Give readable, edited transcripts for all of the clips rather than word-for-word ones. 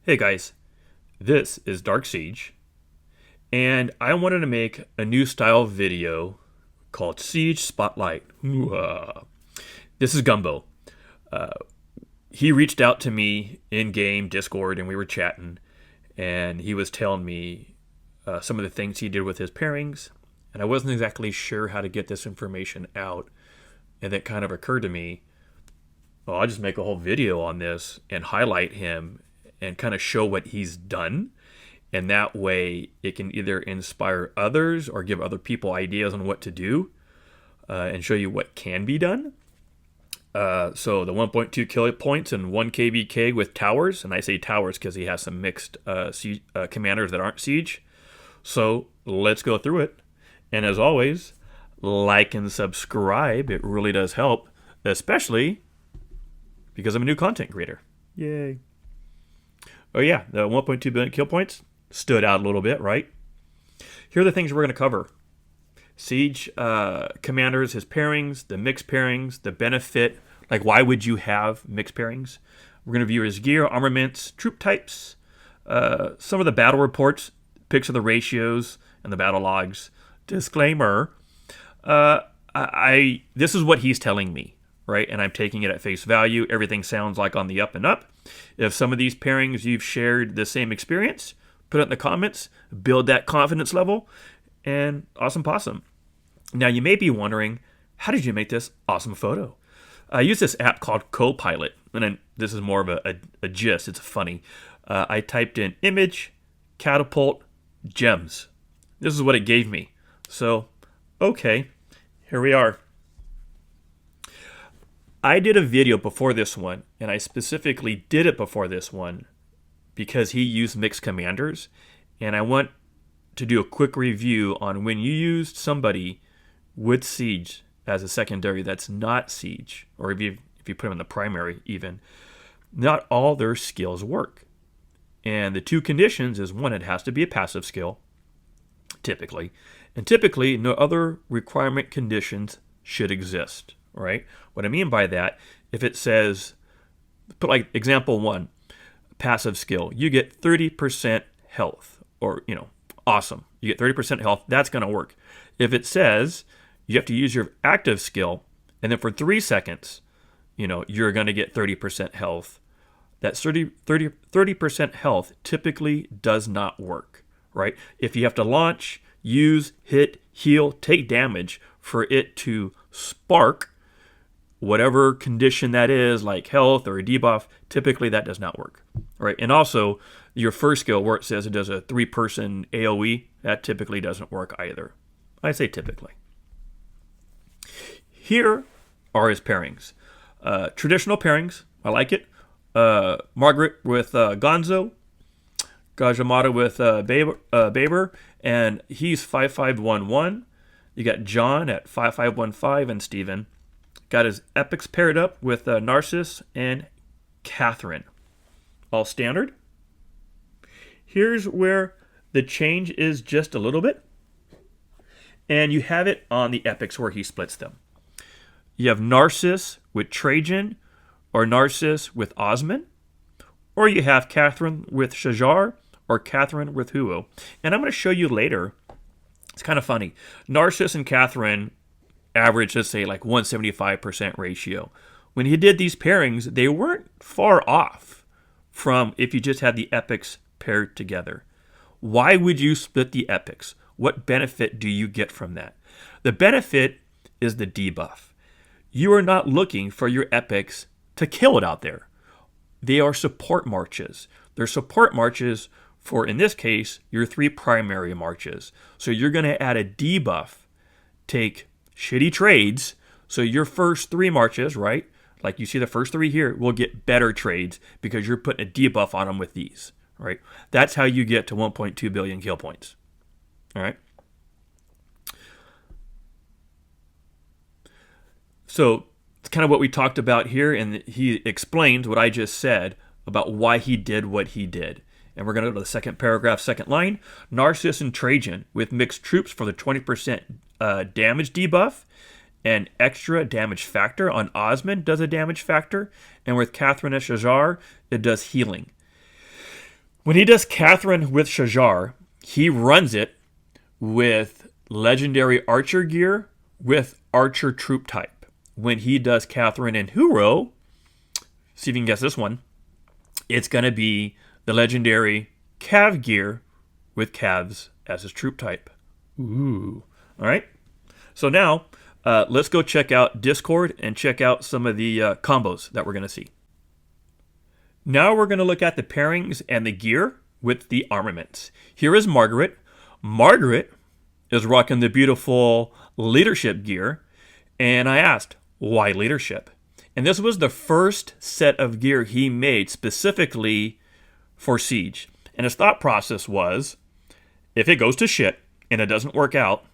Hey guys, this is Dark Siege, and I wanted to make a new style video called Siege Spotlight. This is Gumbo. He reached out to me in game Discord, and we were chatting, and he was telling me some of the things he did with his pairings, and I wasn't exactly sure how to get this information out, and it kind of occurred to me, well, I'll just make a whole video on this and highlight him and kind of show what he's done. And that way it can either inspire others or give other people ideas on what to do and show you what can be done. So the 1.2 kill points and 1 KVK with towers. And I say towers because he has some mixed commanders that aren't siege. So let's go through it. And as always, like and subscribe. It really does help, especially because I'm a new content creator. Yay. Oh yeah, the 1.2 billion kill points stood out a little bit, right? Here are the things we're going to cover. Siege commanders, his pairings, the mixed pairings, the benefit, like why would you have mixed pairings? We're going to view his gear, armaments, troop types, some of the battle reports, pics of the ratios, and the battle logs. Disclaimer, this is what he's telling me, right? And I'm taking it at face value. Everything sounds like on the up and up. If some of these pairings you've shared the same experience, put it in the comments, build that confidence level, and awesome possum. Now you may be wondering, how did you make this awesome photo? I use this app called Copilot, and then this is more of a gist. It's funny. I typed in image, catapult, gems. This is what it gave me. So, okay, here we are. I did a video before this one, and I specifically did it before this one because he used mixed commanders, and I want to do a quick review on when you used somebody with siege as a secondary that's not siege, or if you put them in the primary even, not all their skills work. And the two conditions is, one, it has to be a passive skill, typically, and typically no other requirement conditions should exist. Right? What I mean by that, if it says, put like example 1, passive skill, you get 30% health, or, awesome. You get 30% health, that's going to work. If it says you have to use your active skill, and then for 3 seconds, you're going to get 30% health, that 30% health typically does not work, right? If you have to launch, use, hit, heal, take damage for it to spark, whatever condition that is, like health or a debuff, typically that does not work, right? And also, your first skill where it says it does a 3-person AoE, that typically doesn't work either. I say typically. Here are his pairings. Traditional pairings, I like it. Margaret with Gonzo, Gajamata with Baber, and he's 5511. You got John at 5515 and Steven. Got his epics paired up with Narcissus and Catherine. All standard. Here's where the change is just a little bit. And you have it on the epics where he splits them. You have Narcissus with Trajan, or Narcissus with Osman. Or you have Catherine with Shajar, or Catherine with Huo. And I'm going to show you later. It's kind of funny. Narcissus and Catherine average, let's say, like 175% ratio. When he did these pairings, they weren't far off from if you just had the epics paired together. Why would you split the epics? What benefit do you get from that? The benefit is the debuff. You are not looking for your epics to kill it out there. They are support marches. They're support marches for, in this case, your 3 primary marches. So you're going to add a debuff, take shitty trades, so your first 3 marches, right, like you see the first 3 here, will get better trades because you're putting a debuff on them with these, right? That's how you get to 1.2 billion kill points, all right? So it's kind of what we talked about here, and he explains what I just said about why he did what he did. And we're going to go to the second paragraph, second line. Narcissus and Trajan with mixed troops for the 20% damage debuff and extra damage factor. On Osman does a damage factor. And with Catherine and Shajar, it does healing. When he does Catherine with Shajar, he runs it with legendary archer gear with archer troop type. When he does Catherine and Huro, see if you can guess this one, it's going to be the legendary Cav gear with Cavs as his troop type. Ooh. All right. So now, let's go check out Discord and check out some of the combos that we're going to see. Now we're going to look at the pairings and the gear with the armaments. Here is Margaret. Margaret is rocking the beautiful leadership gear. And I asked, why leadership? And this was the first set of gear he made specifically for Siege. And his thought process was, if it goes to shit and it doesn't work out,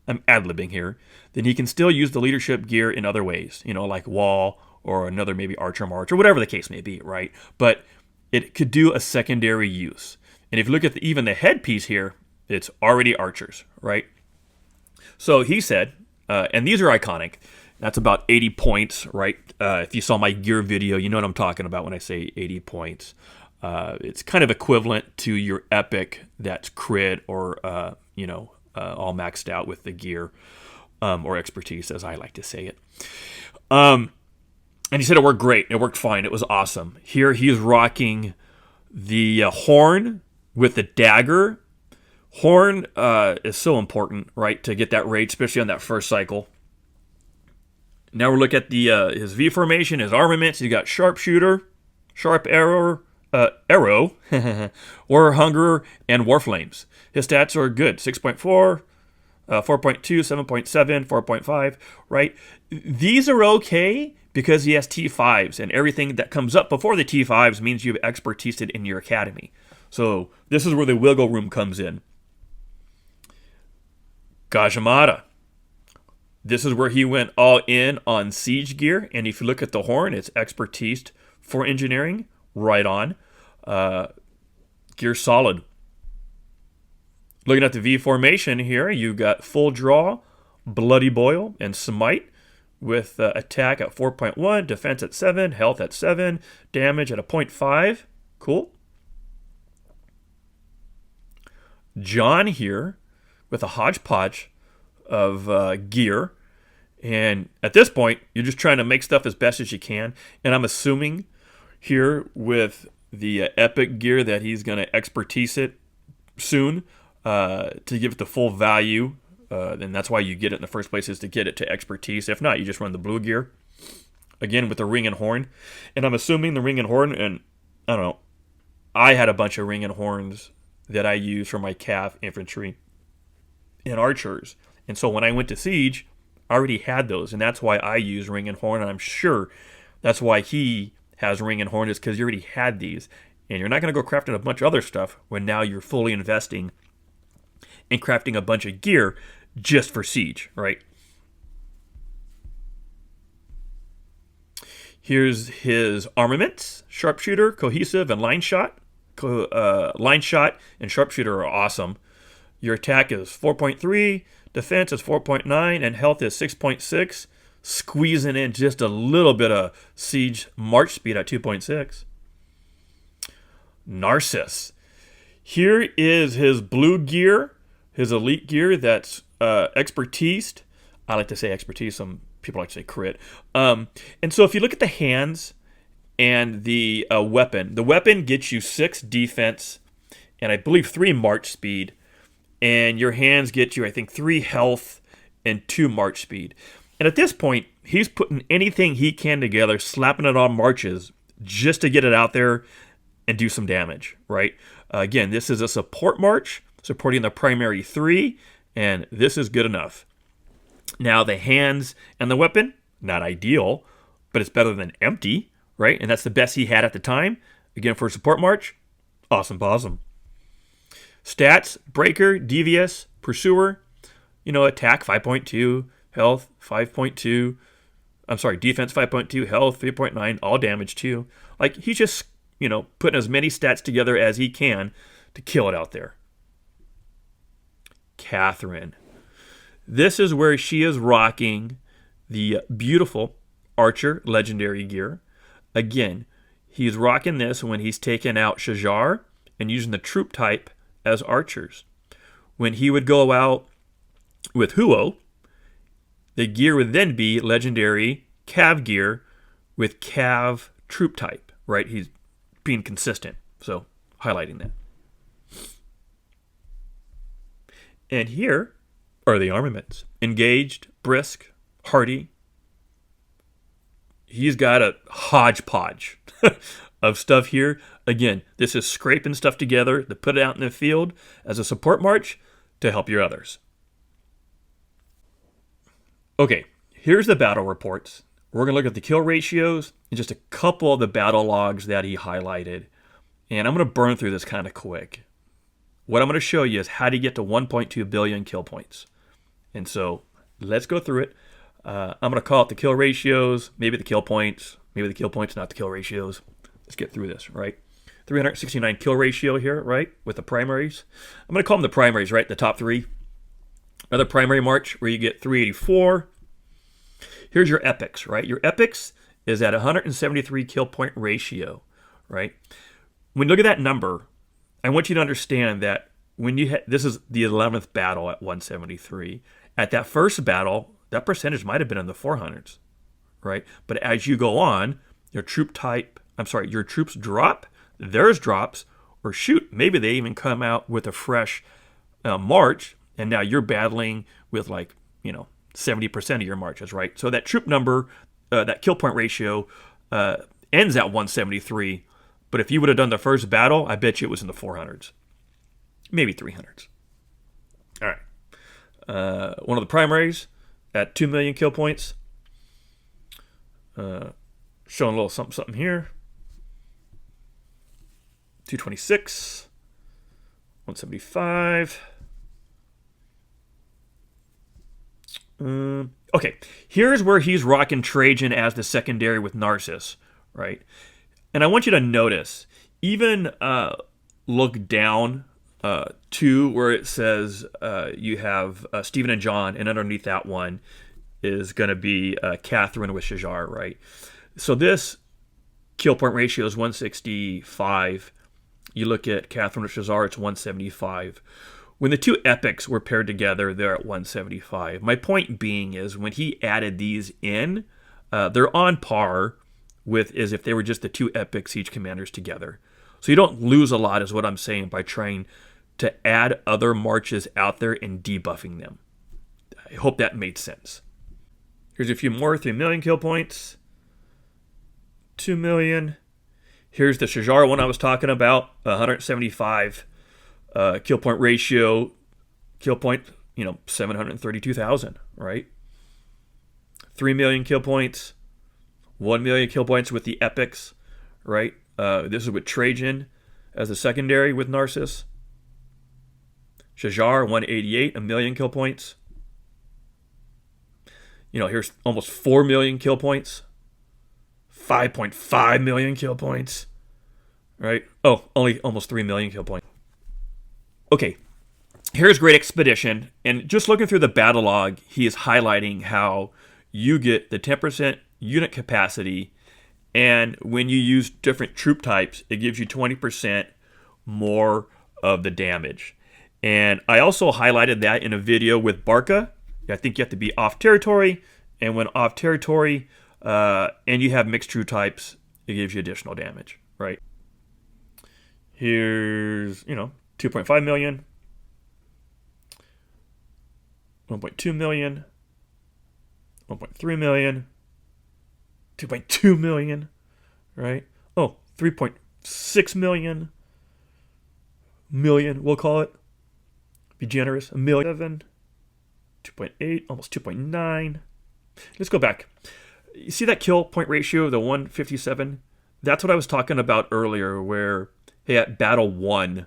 I'm ad-libbing here, then he can still use the leadership gear in other ways, like wall or another maybe archer march or whatever the case may be, right? But it could do a secondary use. And if you look at even the headpiece here, it's already archers, right? So he said, and these are iconic, that's about 80 points, right? If you saw my gear video, you know what I'm talking about when I say 80 points. It's kind of equivalent to your epic that's crit or, all maxed out with the gear or expertise, as I like to say it. And he said it worked great. It worked fine. It was awesome. Here he's rocking the horn with the dagger. Horn is so important, right, to get that rate, especially on that first cycle. Now we're looking at the his V formation, his armaments. He's got sharpshooter, sharp arrow, war hunger, and war flames. His stats are good: 6.4, 4.2, 7.7, 4.5. Right? These are okay because he has T5s, and everything that comes up before the T5s means you've expertised it in your academy. So this is where the wiggle room comes in. Gajamada. This is where he went all in on siege gear, and if you look at the horn, it's expertised for engineering, right on. Gear solid. Looking at the V formation here, you got full draw, bloody boil, and smite with attack at 4.1, defense at 7, health at 7, damage at a 0.5. Cool. John here with a hodgepodge of gear. And at this point, you're just trying to make stuff as best as you can. And I'm assuming here with the epic gear that he's going to expertise it soon to give it the full value. And that's why you get it in the first place, is to get it to expertise. If not, you just run the blue gear. Again, with the ring and horn. And I'm assuming the ring and horn, and I don't know, I had a bunch of ring and horns that I used for my cav infantry and archers. And so when I went to siege, I already had those, and that's why I use ring and horn, and I'm sure that's why he has ring and horn, is because you already had these. And you're not going to go crafting a bunch of other stuff when now you're fully investing in crafting a bunch of gear just for siege, right? Here's his armaments: sharpshooter, cohesive, and line shot. Line shot and sharpshooter are awesome. Your attack is 4.3, defense is 4.9, and health is 6.6. Squeezing in just a little bit of siege march speed at 2.6. Narcissus. Here is his blue gear, his elite gear that's expertised. I like to say expertise. Some people like to say crit. And so if you look at the hands and the weapon gets you 6 defense and I believe 3 march speed. And your hands get you, I think, 3 health and 2 march speed. And at this point, he's putting anything he can together, slapping it on marches just to get it out there and do some damage, right? Again, this is a support march, supporting the primary 3, and this is good enough. Now, the hands and the weapon, not ideal, but it's better than empty, right? And that's the best he had at the time. Again, for a support march, awesome. Stats: breaker, devious, pursuer, attack 5.2, health 5.2. I'm sorry, defense 5.2, health 3.9, all damage too. Like, he's just, putting as many stats together as he can to kill it out there. Catherine. This is where she is rocking the beautiful Archer legendary gear. Again, he's rocking this when he's taking out Shajar and using the troop type as archers. When he would go out with Huo, the gear would then be legendary Cav gear with Cav troop type, right? He's being consistent, so highlighting that. And here are the armaments. Engaged, brisk, hardy. He's got a hodgepodge of stuff here. Again, this is scraping stuff together to put it out in the field as a support march to help your others. Okay, here's the battle reports. We're going to look at the kill ratios and just a couple of the battle logs that he highlighted. And I'm going to burn through this kind of quick. What I'm going to show you is how to get to 1.2 billion kill points. And so let's go through it. I'm going to call it the kill ratios, maybe the kill points, maybe the kill points, not the kill ratios. Let's get through this, right? 369 kill ratio here, right, with the primaries. I'm going to call them the primaries, right, the top three. Another primary march where you get 384. Here's your epics, right? Your epics is at 173 kill point ratio, right? When you look at that number, I want you to understand that when you this is the 11th battle at 173. At that first battle, that percentage might have been in the 400s, right? But as you go on, your your troops drop, theirs drops, or shoot, maybe they even come out with a fresh march, and now you're battling with 70% of your marches, right? So that troop number, that kill point ratio ends at 173. But if you would have done the first battle, I bet you it was in the 400s, maybe 300s. All right. One of the primaries at 2 million kill points. Showing a little something here. 226, 175. Okay, here's where he's rocking Trajan as the secondary with Narcissus, right? And I want you to notice, even look down to where it says you have Stephen and John, and underneath that one is going to be Catherine with Shajar, right? So this kill point ratio is 165. You look at Catherine with Shazar, it's 175. When the two epics were paired together, they're at 175. My point being is when he added these in, they're on par with as if they were just the two epics, each commanders together. So you don't lose a lot is what I'm saying by trying to add other marches out there and debuffing them. I hope that made sense. Here's a few more, 3 million kill points. 2 million. Here's the Shajar one I was talking about, 175 kill point ratio. Kill point, 732,000, right? 3 million kill points. 1 million kill points with the epics, right? This is with Trajan as the secondary with Narcissus. Shajar, 188, 1 million kill points. Here's almost 4 million kill points. 5.5 million kill points, right? Oh, only almost 3 million kill points. Okay, here's Great Expedition. And just looking through the battle log, he is highlighting how you get the 10% unit capacity. And when you use different troop types, it gives you 20% more of the damage. And I also highlighted that in a video with Barca. I think you have to be off territory. And when off territory and you have mixed troop types, it gives you additional damage, right? Here's, 2.5 million, 1.2 million, 1.3 million, 2.2 million, right? Oh, 3.6 million, we'll call it. Be generous, 1 million, 2.8, almost 2.9. Let's go back. You see that kill point ratio, the 157? That's what I was talking about earlier, where at battle 1,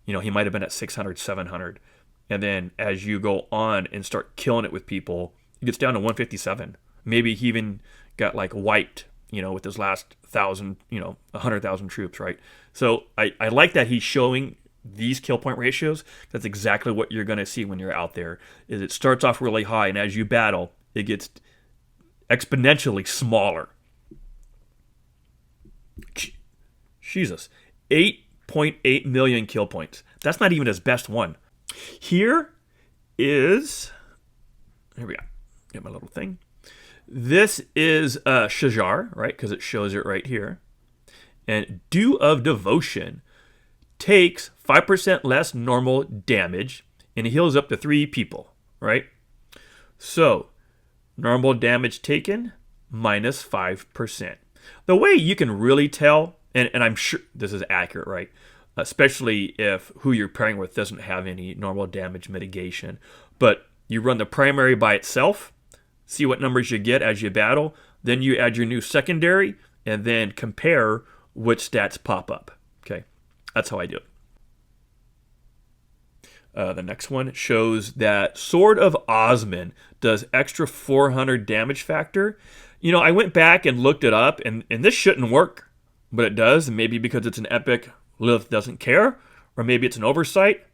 he might have been at 600, 700. And then as you go on and start killing it with people, it gets down to 157. Maybe he even got wiped, with his last 1,000, 100,000 troops, right? So I like that he's showing these kill point ratios. That's exactly what you're going to see when you're out there. Is it starts off really high, and as you battle, it gets exponentially smaller. Jesus, 8 6.8 million kill points. That's not even his best one. Here we go. Get my little thing. This is Shajar, right? Because it shows it right here. And Dew of Devotion takes 5% less normal damage and heals up to 3 people, right? So, normal damage taken, minus 5%. The way you can really tell, and I'm sure this is accurate, right? Especially if who you're pairing with doesn't have any normal damage mitigation. But you run the primary by itself, see what numbers you get as you battle, then you add your new secondary, and then compare which stats pop up. Okay, that's how I do it. The next one shows that Sword of Osman does extra 400 damage factor. You know, I went back and looked it up, and this shouldn't work, but it does. Maybe because it's an epic, Lilith doesn't care, or maybe it's an oversight.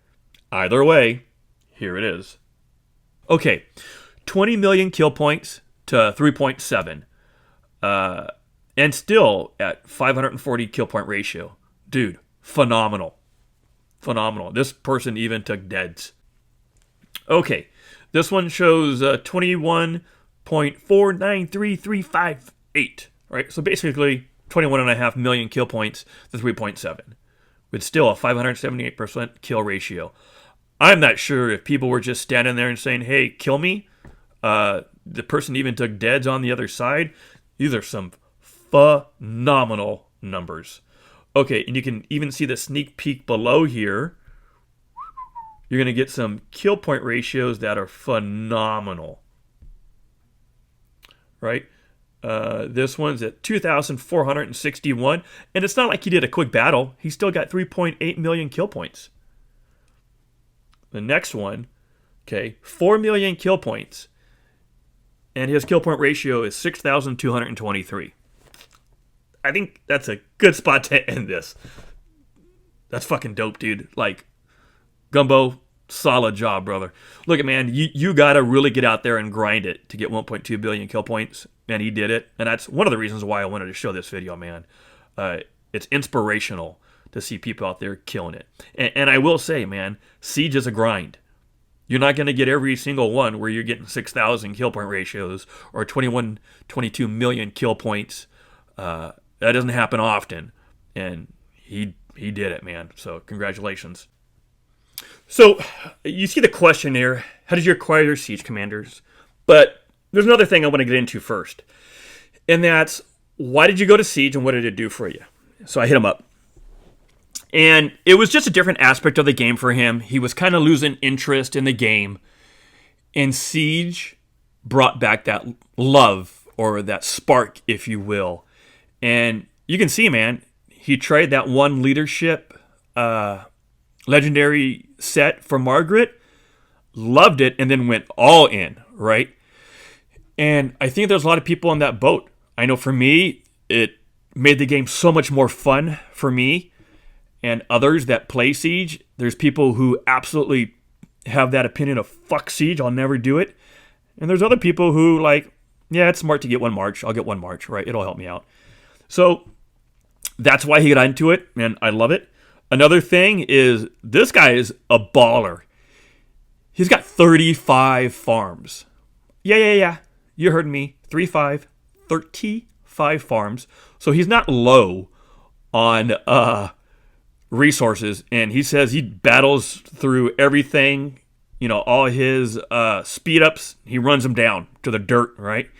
Either way, here it is. Okay, 20 million kill points to 3.7. And still at 540 kill point ratio. Dude, phenomenal. Phenomenal. This person even took deads. Okay, this one shows 21.493358. Right, so basically 21.5 million kill points to 3.7. With still a 578% kill ratio. I'm not sure if people were just standing there and saying, hey, kill me. The person even took deads on the other side. These are some phenomenal numbers. Okay, and you can even see the sneak peek below here. You're going to get some kill point ratios that are phenomenal. Right? This one's at 2,461. And it's not like he did a quick battle. He still got 3.8 million kill points. The next one, okay, 4 million kill points. And his kill point ratio is 6,223. I think that's a good spot to end this. That's fucking dope, dude. Like, Gumbo, solid job, brother. Look, man, you got to really get out there and grind it to get 1.2 billion kill points. And he did it. And that's one of the reasons why I wanted to show this video, man. It's inspirational to see people out there killing it. And I will say, man, Siege is a grind. You're not going to get every single one where you're getting 6,000 kill point ratios or 21, 22 million kill points. That doesn't happen often. And he did it, man. So congratulations. So you see the question here. How did you acquire your Siege commanders? But there's another thing I want to get into first. And that's, why did you go to Siege and what did it do for you? So I hit him up. And it was just a different aspect of the game for him. He was kind of losing interest in the game. And Siege brought back that love, or that spark, if you will. And you can see, man, he tried that one leadership legendary set for Margaret, loved it, and then went all in, right? And I think there's a lot of people on that boat. I know for me, it made the game so much more fun for me. And others that play Siege, there's people who absolutely have that opinion of fuck Siege, I'll never do it. And there's other people who like, yeah, it's smart to get one march. I'll get one march, right? It'll help me out. So that's why he got into it, and I love it. Another thing is, this guy is a baller. He's got 35 farms. Yeah. You heard me. 35 farms. So he's not low on resources, and he says he battles through everything, you know, all his speed ups, he runs them down to the dirt, right?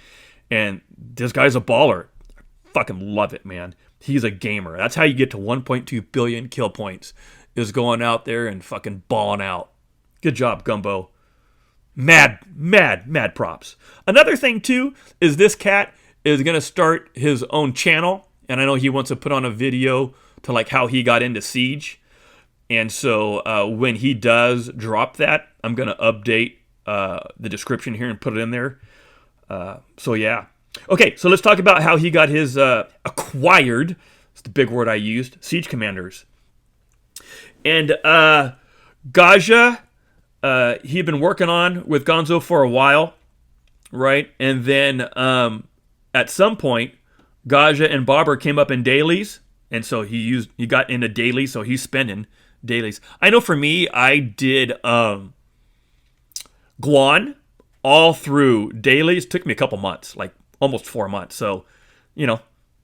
And this guy's a baller. I fucking love it, man. He's a gamer. That's how you get to 1.2 billion kill points, is going out there and fucking balling out. Good job, Gumbo. Mad props. Another thing, too, is this cat is going to start his own channel, and I know he wants to put on a video to like how he got into Siege. And so when he does drop that, I'm going to update the description here and put it in there. So yeah. Okay, so let's talk about how he got his acquired, that's the big word I used, Siege commanders. And Gaja, he'd been working on with Gonzo for a while, right? And then at some point, Gaja and Bobber came up in dailies, and so he got into daily, so he's spending dailies. I know for me, I did Guan all through dailies. Took me a couple months, like almost 4 months. So,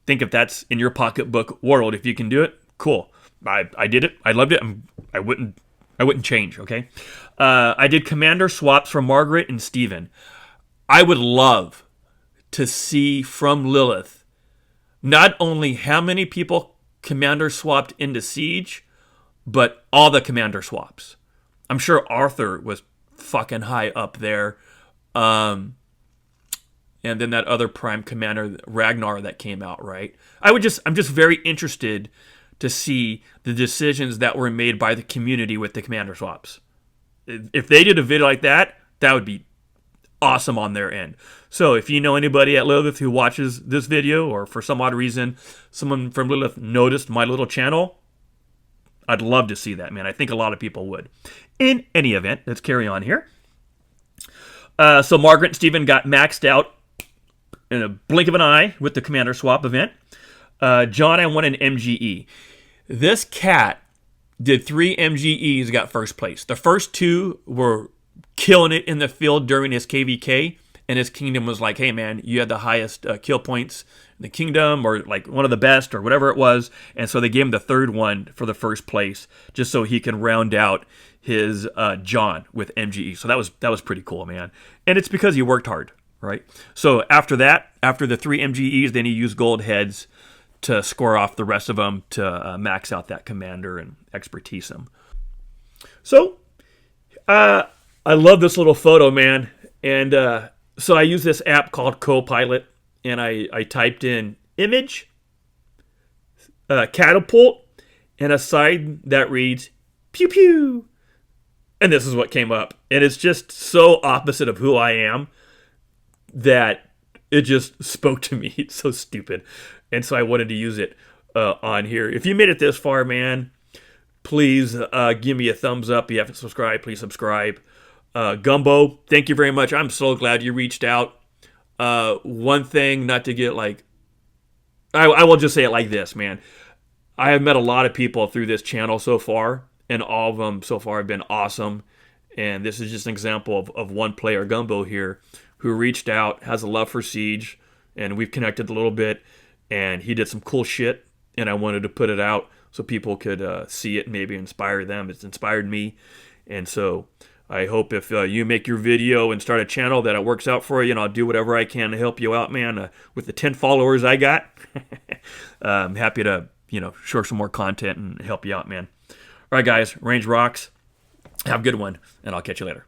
think if that's in your pocketbook world, if you can do it, cool. I did it. I loved it. I wouldn't change. Okay. I did commander swaps for Margaret and Steven. I would love to see from Lilith not only how many people commander swapped into Siege, but all the commander swaps. I'm sure Arthur was fucking high up there. And then that other prime commander, Ragnar, that came out, right? I'm just very interested to see the decisions that were made by the community with the commander swaps. If they did a video like that, that would be awesome on their end. So if you know anybody at Lilith who watches this video, or for some odd reason someone from Lilith noticed my little channel, I'd love to see that, man. I think a lot of people would. In any event, let's carry on here. So Margaret and Steven got maxed out in a blink of an eye with the commander swap event. John, I won an MGE. This cat did 3 MGEs, got first place. The first 2 were killing it in the field during his KVK, and his kingdom was like, hey man, you had the highest kill points in the kingdom, or like one of the best, or whatever it was. And so they gave him the 3rd one for the first place, just so he can round out his John with MGE. So that was pretty cool, man. And it's because he worked hard, right? So after that, after the 3 MGEs, then he used gold heads to score off the rest of them to max out that commander and expertise him. So I love this little photo, man. And so I use this app called Copilot, and I typed in image, catapult, and a side that reads pew pew. And this is what came up. And it's just so opposite of who I am that it just spoke to me. It's so stupid. And so I wanted to use it on here. If you made it this far, man, please give me a thumbs up. If you haven't subscribed, please subscribe. Gumbo, thank you very much. I'm so glad you reached out. One thing, not to get like... I will just say it like this, man. I have met a lot of people through this channel so far, and all of them so far have been awesome. And this is just an example of one player, Gumbo here, who reached out, has a love for Siege, and we've connected a little bit, and he did some cool shit, and I wanted to put it out so people could see it and maybe inspire them. It's inspired me, and so I hope if you make your video and start a channel that it works out for you, and I'll do whatever I can to help you out, man. With the 10 followers I got, I'm happy to share some more content and help you out, man. All right, guys, range rocks. Have a good one, and I'll catch you later.